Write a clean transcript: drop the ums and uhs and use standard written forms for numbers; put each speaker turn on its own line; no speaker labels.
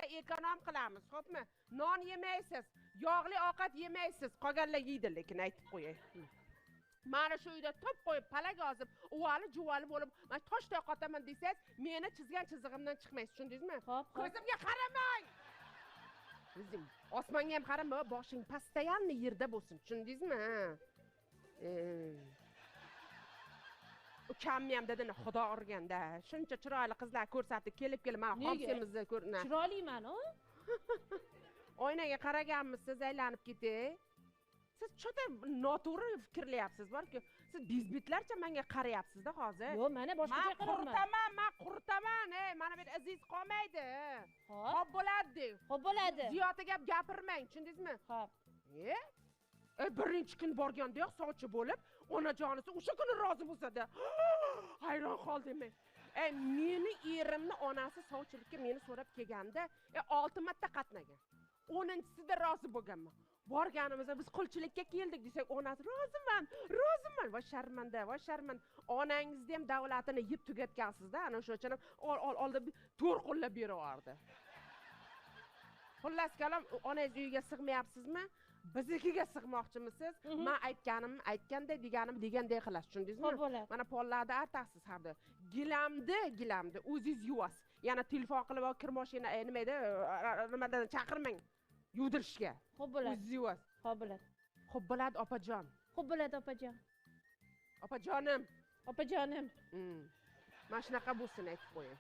ekonom qilamiz, xo'pmi? Non yemaysiz, yog'li ovqat yemaysiz. Qolganlar yeydi, lekin aytib qo'yay. Mana shu uyda top qo'yib, palak yozib, uvali juvali bo'lib, men toshday qotaman desangiz, meni chizgan chizig'imdan chiqmaysiz, tushundingizmi?
Xo'p.
Ko'zimga qaramang. O'zing osmonga ham qarama, boshing pastayanni yerda bo'lsin, tushundingizmi? Ukamni ham dedini xudo urganda. Shuncha chiroyli qizlar ko'rsatdi, kelib mana xomsemizni ko'rna.
Chiroyliman-ku.
Oynaga qaraganmisiz, aylanib ketay. Siz cho'ta noto'g'ri fikrlayapsiz, borku. Siz bizbitlarcha menga qarayapsiz-da hozir.
Yo'q, mana boshqacha qaraman.
Men quritaman, mana bu izingiz qolmaydi.
Xo'p
bo'ladi.
Xo'p bo'ladi.
Ziyota gapirmang, tushundingizmi?
Xo'p.
Birinchi kun borgandayoq sovchi bo'lib, onajonisi o'sha kuni rozi bo'lsa-da, hayron qoldim men. Meni erimni onasi sovchilikka meni so'rab kelganda, 6 marta qatnagan. 10-sida rozi bo'lganman. Borganimizda biz qulchilikka keldik desak, onasi roziman. Va sharmanda. Onangizni ham davlatini yeb tugatgansiz-da, ana o'sha uchun oldi to'r qo'llab beraverdi. Xullas kalom, onangiz uyiga sig'mayapsizmi? Biznikiga sig'moqchimisiz? Men aytganimni aytganday, deganimni deganday qilasiz, tushundingizmi? Mana pollarda artasiz harda. Gilamdi, o'zingiz yuvasiz. Yana telefon qilib, kir mashina, nimadan chaqirmang. Yudirishga.
Xo'p bo'ladi.
O'zingiz yuvasiz.
Xo'p bo'ladi.
Xo'p bo'ladi, opajon.
Xo'p bo'ladi, opajon.
Opajonim.
Opajonim.
Mana shunaqa bo'lsin, aytib qo'ying.